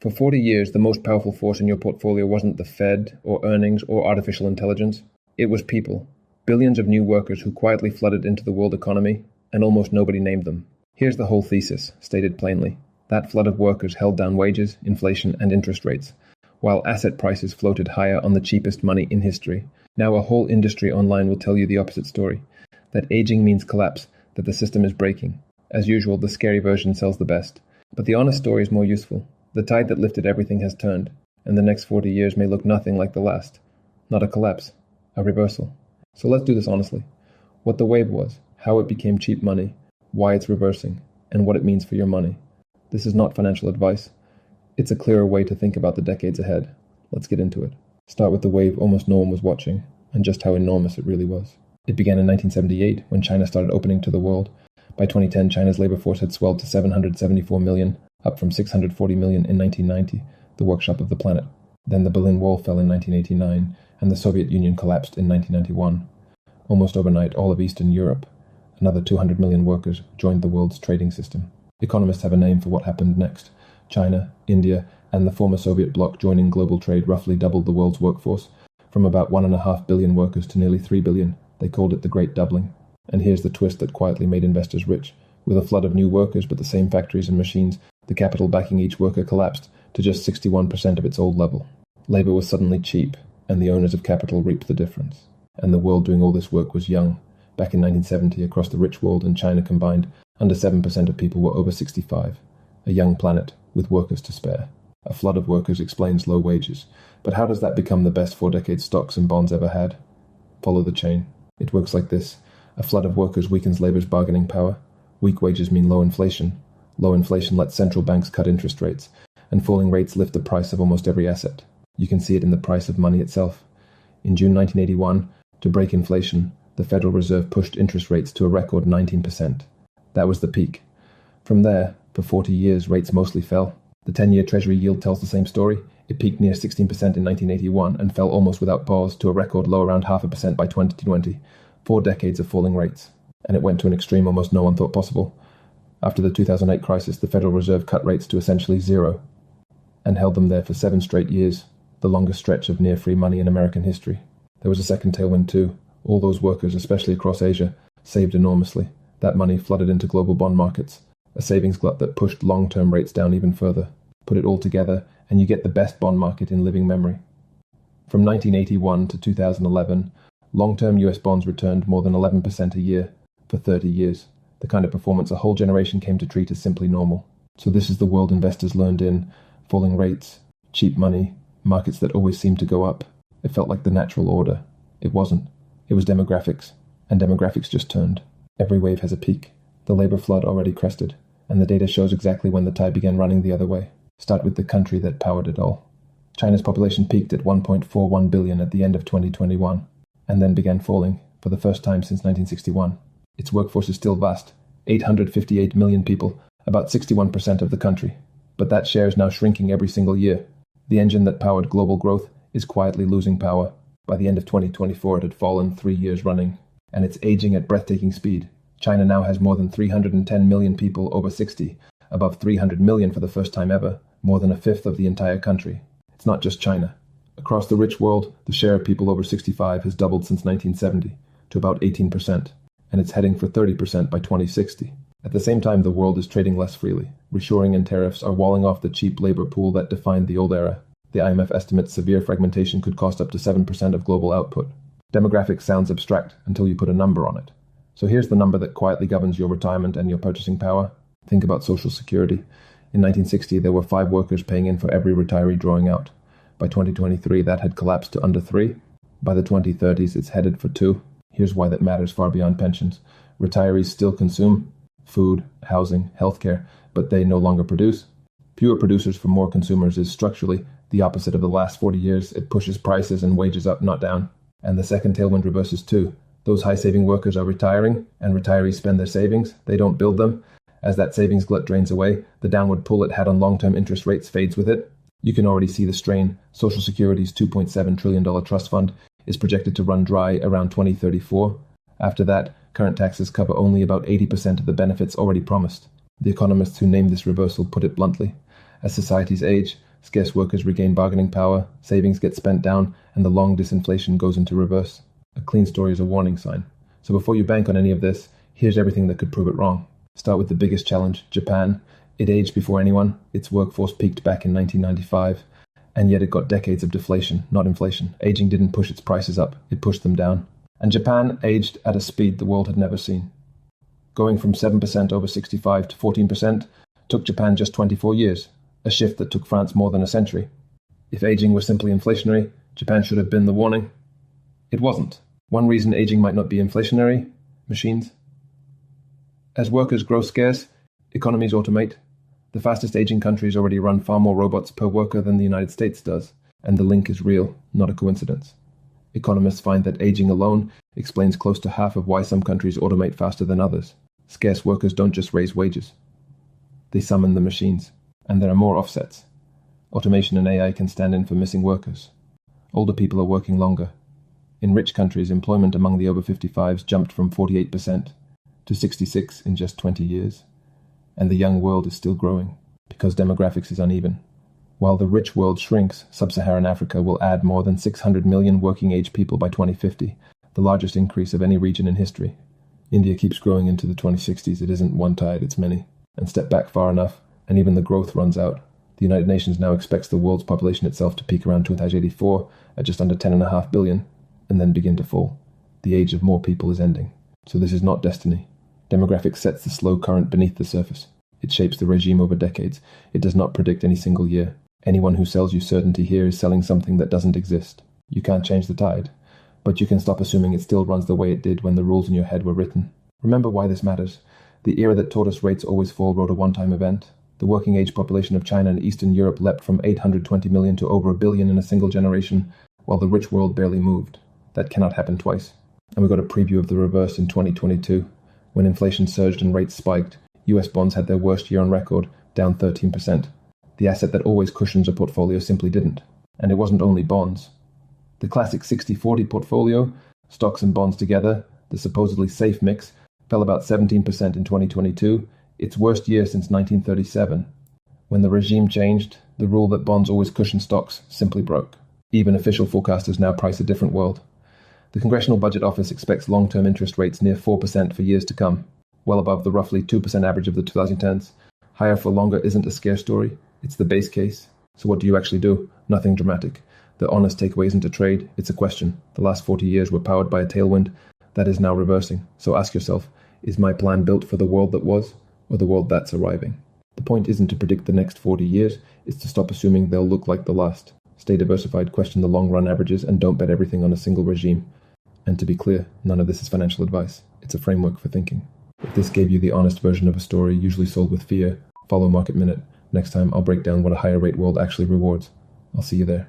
For 40 years, the most powerful force in your portfolio wasn't the Fed, or earnings, or artificial intelligence. It was people. Billions of new workers who quietly flooded into the world economy, and almost nobody named them. Here's the whole thesis, stated plainly. That flood of workers held down wages, inflation, and interest rates, while asset prices floated higher on the cheapest money in history. Now a whole industry online will tell you the opposite story. That aging means collapse, that the system is breaking. As usual, the scary version sells the best. But the honest story is more useful. The tide that lifted everything has turned, and the next 40 years may look nothing like the last. Not a collapse, a reversal. So let's do this honestly. What the wave was, how it became cheap money, why it's reversing, and what it means for your money. This is not financial advice. It's a clearer way to think about the decades ahead. Let's get into it. Start with the wave almost no one was watching, and just how enormous it really was. It began in 1978, when China started opening to the world. By 2010, China's labor force had swelled to 774 million, up from 640 million in 1990, the workshop of the planet. Then the Berlin Wall fell in 1989, and the Soviet Union collapsed in 1991. Almost overnight, all of Eastern Europe, another 200 million workers, joined the world's trading system. Economists have a name for what happened next. China, India, and the former Soviet bloc joining global trade roughly doubled the world's workforce, from about 1.5 billion workers to nearly 3 billion. They called it the Great Doubling. And here's the twist that quietly made investors rich. With a flood of new workers but the same factories and machines, the capital backing each worker collapsed to just 61% of its old level. Labor was suddenly cheap, and the owners of capital reaped the difference. And the world doing all this work was young. Back in 1970, across the rich world and China combined, under 7% of people were over 65. A young planet with workers to spare. A flood of workers explains low wages. But how does that become the best 4-decade stocks and bonds ever had? Follow the chain. It works like this. A flood of workers weakens labor's bargaining power. Weak wages mean low inflation. Low inflation lets central banks cut interest rates. And falling rates lift the price of almost every asset. You can see it in the price of money itself. In June 1981, to break inflation, the Federal Reserve pushed interest rates to a record 19%. That was the peak. From there, for 40 years, rates mostly fell. The 10-year Treasury yield tells the same story. It peaked near 16% in 1981 and fell almost without pause to a record low around 0.5% by 2020. 4 decades of falling rates. And it went to an extreme almost no one thought possible. After the 2008 crisis, the Federal Reserve cut rates to essentially zero and held them there for 7 straight years, the longest stretch of near-free money in American history. There was a second tailwind too. All those workers, especially across Asia, saved enormously. That money flooded into global bond markets, a savings glut that pushed long-term rates down even further. Put it all together, and you get the best bond market in living memory. From 1981 to 2011, long-term US bonds returned more than 11% a year for 30 years, the kind of performance a whole generation came to treat as simply normal. So this is the world investors learned in: falling rates, cheap money, markets that always seem to go up. It felt like the natural order. It wasn't. It was demographics, and demographics just turned. Every wave has a peak. The labor flood already crested, and the data shows exactly when the tide began running the other way. Start with the country that powered it all. China's population peaked at 1.41 billion at the end of 2021, and then began falling for the first time since 1961. Its workforce is still vast, 858 million people, about 61% of the country. But that share is now shrinking every single year. The engine that powered global growth is quietly losing power. By the end of 2024, it had fallen 3 years running, and it's aging at breathtaking speed. China now has more than 310 million people over 60, above 300 million for the first time ever, more than a fifth of the entire country. It's not just China. Across the rich world, the share of people over 65 has doubled since 1970 to about 18%, and it's heading for 30% by 2060. At the same time, the world is trading less freely. Reshoring and tariffs are walling off the cheap labor pool that defined the old era. The IMF estimates severe fragmentation could cost up to 7% of global output. Demographics sounds abstract until you put a number on it. So here's the number that quietly governs your retirement and your purchasing power. Think about Social Security. In 1960, there were 5 workers paying in for every retiree drawing out. By 2023, that had collapsed to under 3. By the 2030s, it's headed for 2. Here's why that matters far beyond pensions. Retirees still consume food, housing, healthcare, but they no longer produce. Fewer producers for more consumers is structurally the opposite of the last 40 years. It pushes prices and wages up, not down. And the second tailwind reverses too. Those high-saving workers are retiring, and retirees spend their savings. They don't build them. As that savings glut drains away, the downward pull it had on long-term interest rates fades with it. You can already see the strain. Social Security's $2.7 trillion trust fund is projected to run dry around 2034. After that, current taxes cover only about 80% of the benefits already promised. The economists who named this reversal put it bluntly: As societies age, scarce workers regain bargaining power, savings get spent down, and the long disinflation goes into reverse. A clean story is a warning sign. So before you bank on any of this, here's everything that could prove it wrong. Start with the biggest challenge, Japan. It aged before anyone. Its workforce peaked back in 1995. And yet it got decades of deflation, not inflation. Aging didn't push its prices up, it pushed them down. And Japan aged at a speed the world had never seen. Going from 7% over 65 to 14% took Japan just 24 years, a shift that took France more than a century. If aging was simply inflationary, Japan should have been the warning. It wasn't. One reason aging might not be inflationary: machines. As workers grow scarce, economies automate. The fastest aging countries already run far more robots per worker than the United States does, and the link is real, not a coincidence. Economists find that aging alone explains close to half of why some countries automate faster than others. Scarce workers don't just raise wages. They summon the machines, and there are more offsets. Automation and AI can stand in for missing workers. Older people are working longer. In rich countries, employment among the over 55s jumped from 48% to 66% in just 20 years. And the young world is still growing, because demographics is uneven. While the rich world shrinks, sub-Saharan Africa will add more than 600 million working-age people by 2050, the largest increase of any region in history. India keeps growing into the 2060s. It isn't one tide, it's many. And step back far enough, and even the growth runs out. The United Nations now expects the world's population itself to peak around 2084 at just under 10.5 billion, and then begin to fall. The age of more people is ending. So this is not destiny. Demographics sets the slow current beneath the surface. It shapes the regime over decades. It does not predict any single year. Anyone who sells you certainty here is selling something that doesn't exist. You can't change the tide, but you can stop assuming it still runs the way it did when the rules in your head were written. Remember why this matters. The era that taught us rates always fall wrote a one-time event. The working age population of China and Eastern Europe leapt from 820 million to over 1 billion in a single generation, while the rich world barely moved. That cannot happen twice. And we got a preview of the reverse in 2022. When inflation surged and rates spiked, US bonds had their worst year on record, down 13%. The asset that always cushions a portfolio simply didn't. And it wasn't only bonds. The classic 60-40 portfolio, stocks and bonds together, the supposedly safe mix, fell about 17% in 2022, its worst year since 1937. When the regime changed, the rule that bonds always cushion stocks simply broke. Even official forecasters now price a different world. The Congressional Budget Office expects long-term interest rates near 4% for years to come, well above the roughly 2% average of the 2010s. Higher for longer isn't a scare story, it's the base case. So what do you actually do? Nothing dramatic. The honest takeaway isn't a trade, it's a question. The last 40 years were powered by a tailwind that is now reversing. So ask yourself, is my plan built for the world that was, or the world that's arriving? The point isn't to predict the next 40 years, it's to stop assuming they'll look like the last. Stay diversified, question the long-run averages, and don't bet everything on a single regime. And to be clear, none of this is financial advice. It's a framework for thinking. If this gave you the honest version of a story, usually sold with fear, follow Market Minute. Next time, I'll break down what a higher rate world actually rewards. I'll see you there.